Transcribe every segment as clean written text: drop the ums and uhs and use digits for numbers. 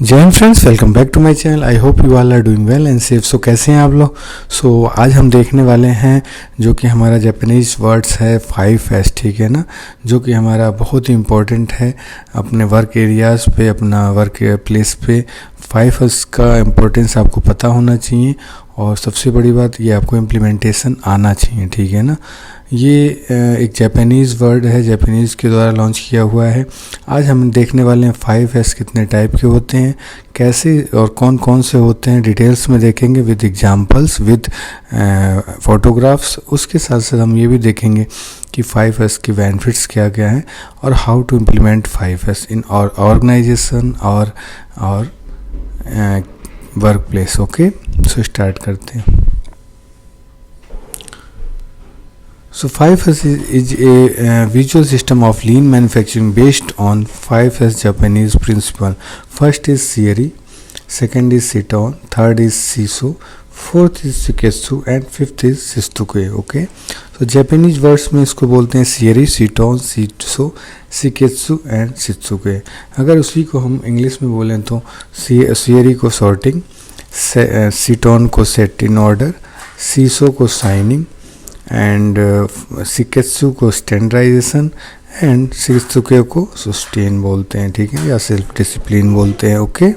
जय Hind friends, welcome back to my channel. I hope you all are doing well and safe. So कैसे हैं आप लोग? सो आज हम देखने वाले हैं जो कि हमारा जापानीज़ वर्ड्स है 5S, ठीक है ना, जो कि हमारा बहुत ही इम्पोर्टेंट है अपने वर्क एरियाज़ पे, अपना वर्क प्लेस पे। 5S का इम्पोर्टेंस आपको पता होना चाहिए और सबसे बड़ी बात ये आपको इम्प्लीमेंटेशन आना चाहिए, ठीक है ना। ये एक जापानीज़ वर्ड है, जापानीज़ के द्वारा लॉन्च किया हुआ है। आज हम देखने वाले हैं 5S कितने टाइप के होते हैं, कैसे और कौन कौन से होते हैं, डिटेल्स में देखेंगे विद एग्जांपल्स, विद फोटोग्राफ्स। उसके साथ साथ हम ये भी देखेंगे कि 5S के बेनिफिट्स क्या क्या हैं और how to implement 5S in organization और workplace. Okay, so start करते हैं। So 5S is a visual system of lean manufacturing based on 5S Japanese principle. First is Seiri, second is Siton, third is Shiso, fourth is Shiketsu and fifth is Shistuke. Okay, so Japanese words में इसको बोलते हैं Seiri, Siton, Shiso, Shiketsu and Shitsuke. अगर उसी को हम English में बोलें तो Seiri को sorting, Siton को set in order, Shiso को signing एंड शिकेत्सु को स्टैंडर्डाइजेशन एंड शित्सुके को सस्टेन बोलते हैं, ठीक है, या सेल्फ डिसिप्लिन बोलते हैं। Okay,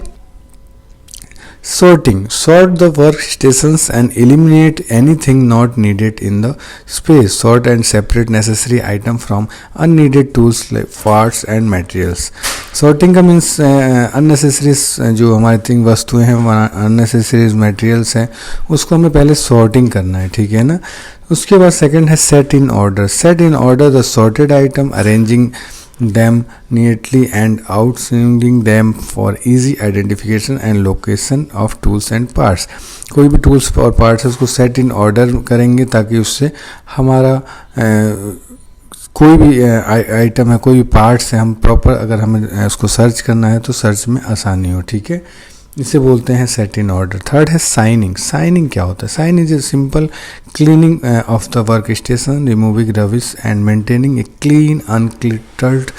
sorting, sort the workstations and eliminate anything not needed in the space. Sort and separate necessary item from unneeded tools like parts and materials. Sorting का means unnecessary जो हमारी थिंग वस्तुएं हैं, unnecessary materials हैं, उसको हमें पहले sorting करना है, ठीक है ना। उसके बाद सेकंड है set in order. Set in order the sorted item, arranging them neatly and outsending them for easy identification and location of tools and parts. कोई भी टूल्स और पार्ट्स उसको सेट इन ऑर्डर करेंगे ताकि उससे हमारा कोई भी आइटम है, कोई भी पार्ट्स है, हम प्रॉपर अगर हमें उसको सर्च करना है तो सर्च में आसानी हो, ठीक है। इसे बोलते हैं सेट इन ऑर्डर। थर्ड है साइनिंग। साइनिंग क्या होता है? Shine is a simple cleaning of the work station, removing rubbish and maintaining a clean uncluttered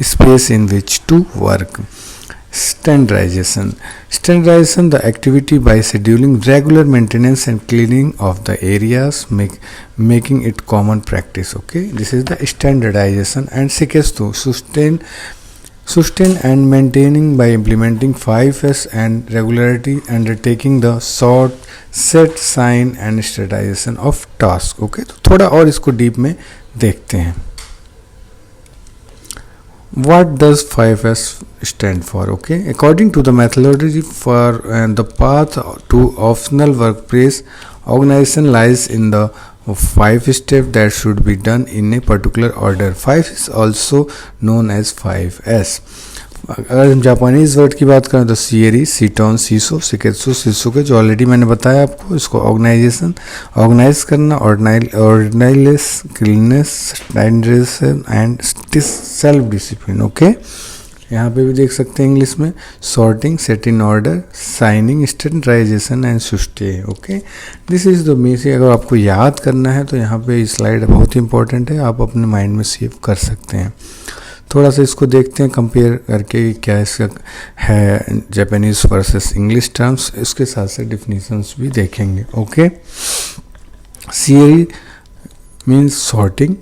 space in which to work. Standardization. Standardization the activity by scheduling regular maintenance and cleaning of the areas, making it common practice. Okay, this is the standardization. And Shiketsu, sustain and maintaining by implementing 5S and regularity, undertaking the sort, set, sign and standardization of task. Okay, तो थोड़ा और इसको deep में देखते हैं। What does 5S stand for? Okay, according to the methodology for the path to optimal workplace organization lies in the 5 steps that should be done in a particular order. 5 is also known as 5S. अगर हम Japanese word की बात करें तो सीएरी, सीटोन, सीसो, शिकेत्सु, शित्सुके, जो already मैंने बताया आपको, इसको ऑर्गेनाइज करना, ऑर्गेनाइलेस, cleanness, standardization and self discipline. Okay, यहाँ पे भी देख सकते हैं इंग्लिश में sorting, set in order, shining, standardization and sustain. Okay, this is the basic. अगर आपको याद करना है तो यहाँ पे स्लाइड बहुत इंपॉर्टेंट है, आप अपने माइंड में सेव कर सकते हैं। थोड़ा सा इसको देखते हैं कंपेयर करके क्या इसका है जापानीज़ वर्सेस इंग्लिश टर्म्स, इसके साथ साथ डिफिनीशंस भी देखेंगे। Okay, seiri means sorting.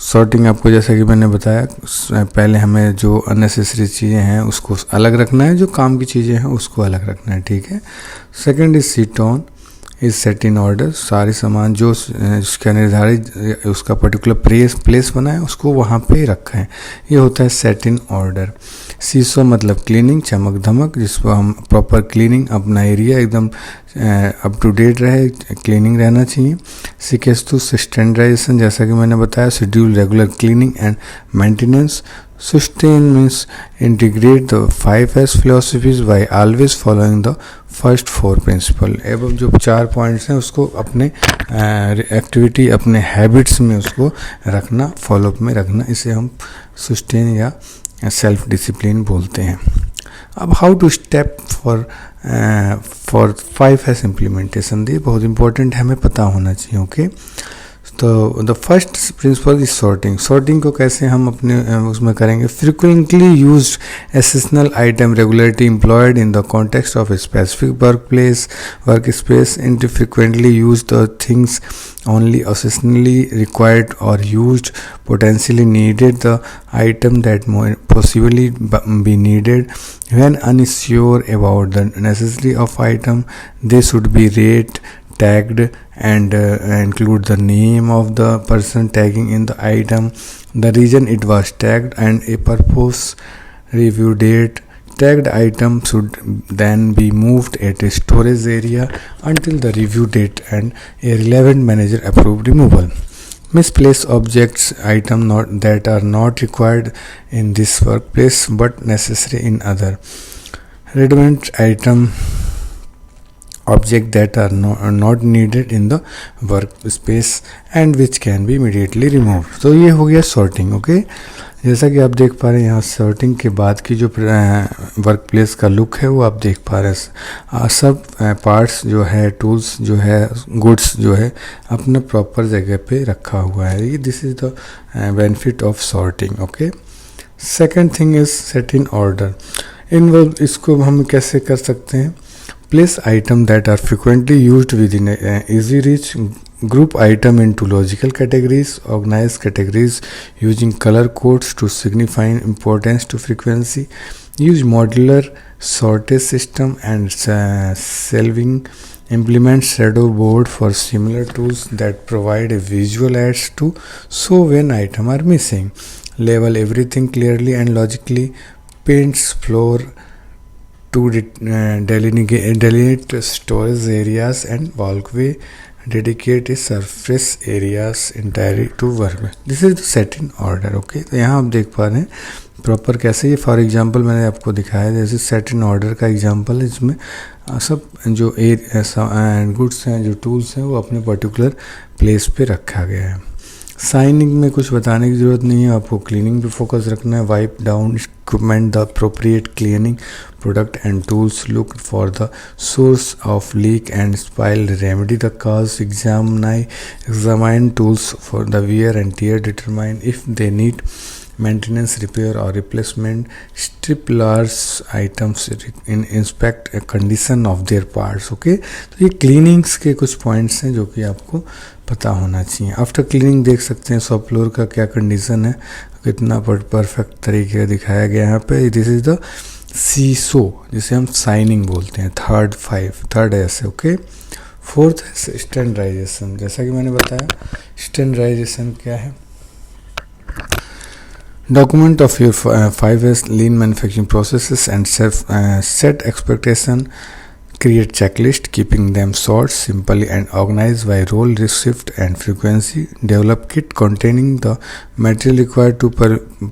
Sorting आपको जैसा कि मैंने बताया, पहले हमें जो अननेसेसरी चीज़ें हैं उसको अलग रखना है, जो काम की चीज़ें हैं उसको अलग रखना है, ठीक है। Second is seiton, is set in order. सारे सामान जो उसका निर्धारित उसका पर्टिकुलर प्लेस बना है उसको वहाँ पे रखा है, ये होता है सेट इन ऑर्डर। सीसो मतलब क्लीनिंग, चमक धमक, जिसको हम प्रॉपर क्लीनिंग, अपना एरिया एकदम अप टू डेट रहे, क्लीनिंग रहना चाहिए। शिकेत्सु स्टैंडर्डाइजेशन, जैसा कि मैंने बताया, schedule regular cleaning and maintenance. Sustain means integrate the 5S philosophies by always following the first 4 principle. एवं जो 4 पॉइंट्स हैं उसको अपने एक्टिविटी, अपने हैबिट्स में उसको रखना, फॉलोअप में रखना, इसे हम सुस्टेन या सेल्फ डिसिप्लिन बोलते हैं। अब how to step for 5S implementation, ये बहुत इंपॉर्टेंट है, हमें पता होना चाहिए। ओके, तो the first principle is sorting. Sorting को कैसे हम अपने उसमें करेंगे? Frequently used essential item regularly employed in the context of a specific work space. Into frequently use the things only occasionally required or used, potentially needed the item that might possibly be needed. When unsure about the necessity of item, they should be rate tagged and include the name of the person tagging in the item, the reason it was tagged, and a purpose, review date. Tagged item should then be moved at a storage area until the review date and a relevant manager approved removal. Misplaced objects, items that are not required in this workplace but necessary in other. Redundant item, objects that are not needed in the workspace and which can be immediately removed. तो ये हो गया sorting, okay? जैसा कि आप देख पा रहे हैं यहाँ सॉर्टिंग के बाद की जो वर्क प्लेस का लुक है वो आप देख पा रहे हैं। सब पार्ट्स जो है, टूल्स जो है, गुड्स जो है अपने प्रॉपर जगह पे रखा हुआ है। ये this is the benefit of sorting, okay. Second thing is set in order. इसको हम कैसे कर सकते हैं? Place item that are frequently used within easy reach. Group item into logical categories. Organize categories using color codes to signify importance to frequency. Use modular sorted system and shelving. Implement shadow board for similar tools that provide a visual aids to show when items are missing. Label everything clearly and logically. Paints floor to delineate storage areas and walkway. Dedicate surface areas entirely to work. This is the set in order, okay? तो यहाँ आप देख पा रहे हैं proper कैसे ये for example मैंने आपको दिखाया जैसे सेट इन ऑर्डर का एग्जांपल है, इसमें सब जो गुड्स हैं, जो टूल्स हैं वो अपने पर्टिकुलर प्लेस पे रखा गया है। साइनिंग में कुछ बताने की ज़रूरत नहीं है, आपको क्लीनिंग पे फोकस रखना है। Wipe down equipment the appropriate cleaning product and tools. Look for the source of leak and spill. Remedy the cause. Examine tools for the wear and tear. Determine if they need maintenance, repair or replacement. Strip large items. Inspect a condition of their parts. Okay, तो ये क्लीनिंग्स के कुछ points हैं जो कि आपको पता होना चाहिए। आफ्टर क्लीनिंग देख सकते हैं शॉप फ्लोर का क्या कंडीशन है, कितना परफेक्ट तरीके से दिखाया गया है यहाँ पे। दिस इज द सीसो जिसे हम साइनिंग बोलते हैं। थर्ड ऐसे, ओके। फोर्थ है स्टैंडर्डाइजेशन। जैसा कि मैंने बताया स्टैंडर्डाइजेशन क्या है? Document of your 5S lean manufacturing processes and set expectation. Create checklist, keeping them short, simple and organized by role, shift and frequency. Develop kit containing the material required to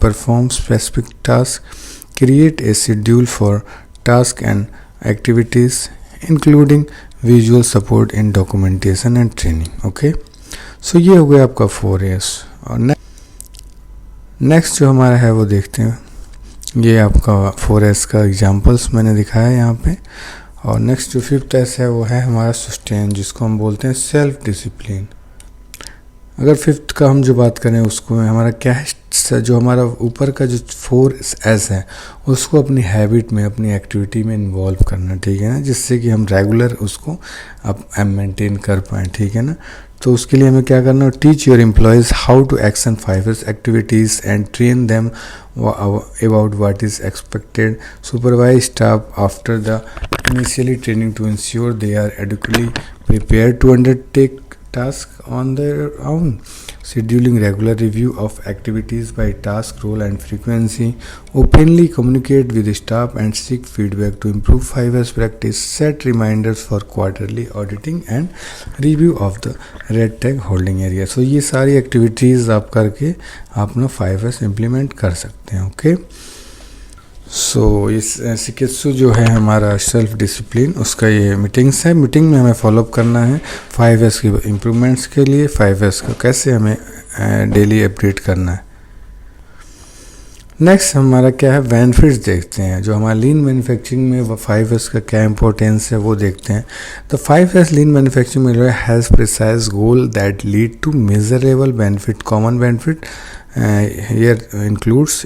perform specific tasks. Create a schedule for tasks and activities, including visual support in documentation and training. Okay, so ये हो गया आपका 4S। और next जो हमारा है वो देखते हैं। ये आपका 4S का एग्जाम्पल्स मैंने दिखाया है यहाँ पे। और नेक्स्ट जो 5th है वो है हमारा सस्टेन, जिसको हम बोलते हैं सेल्फ डिसिप्लिन। अगर 5th का हम जो बात करें उसको हमारा क्या है, जो हमारा ऊपर का जो 4S है उसको अपनी हैबिट में, अपनी एक्टिविटी में इन्वॉल्व करना, ठीक है ना, जिससे कि हम रेगुलर उसको अब मेंटेन कर पाएँ, ठीक है ना। तो उसके लिए हमें क्या करना है? Teach your employees how to action 5S activities and train them about what is expected. Supervise staff after the initially training to ensure they are adequately prepared to undertake tasks on their own. Scheduling regular review of activities by task, role and frequency. Openly communicate with staff and seek feedback to improve 5S practice. Set reminders for quarterly auditing and review of the red tag holding area. So ये सारी activities आप करके आप ना 5S implement कर सकते हैं. Okay so इस सिकेत्सु जो है हमारा सेल्फ डिसिप्लिन, उसका ये मीटिंग्स है। मीटिंग में हमें फॉलोअप करना है 5S की इम्प्रूवमेंट्स के लिए। 5S का कैसे हमें डेली अपडेट करना है। नेक्स्ट हमारा क्या है, बेनिफिट्स देखते हैं। जो हमारा लीन मैन्युफैक्चरिंग में 5S का क्या इंपॉर्टेंस है वो देखते हैं। तो 5S लीन मैन्युफैक्चरिंग में has precise goal that lead to measurable benefit. Common benefit here includes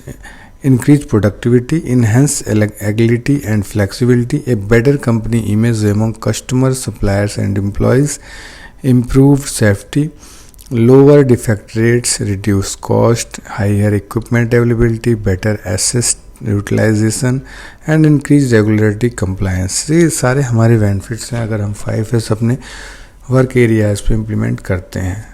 increased productivity, enhanced agility and flexibility, a better company image among customers, suppliers and employees, improved safety, lower defect rates, reduced cost, higher equipment availability, better asset utilization and increased regulatory compliance। ये सारे हमारे benefits हैं अगर हम 5S अपने work areas पे implement करते हैं।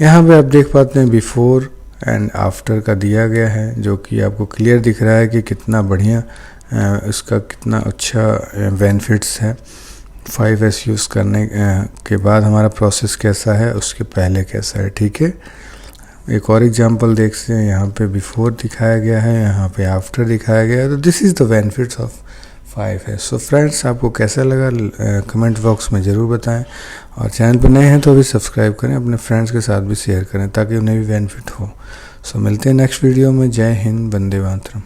यहाँ पे आप देख पाते हैं बिफोर एंड आफ्टर का दिया गया है, जो कि आपको क्लियर दिख रहा है कि कितना बढ़िया इसका कितना अच्छा बेनिफिट्स है। 5S यूज़ करने के बाद हमारा प्रोसेस कैसा है, उसके पहले कैसा है। ठीक है, एक और एग्जांपल देखते हैं। यहाँ पे बिफोर दिखाया गया है, यहाँ पे आफ्टर दिखाया गया है। तो this is the benefits of 5S। So friends, आपको कैसा लगा कमेंट बॉक्स में ज़रूर बताएं, और चैनल पर नए हैं तो अभी सब्सक्राइब करें, अपने फ्रेंड्स के साथ भी शेयर करें ताकि उन्हें भी बेनिफिट हो। सो मिलते हैं नेक्स्ट वीडियो में। जय हिंद, वंदे मातरम।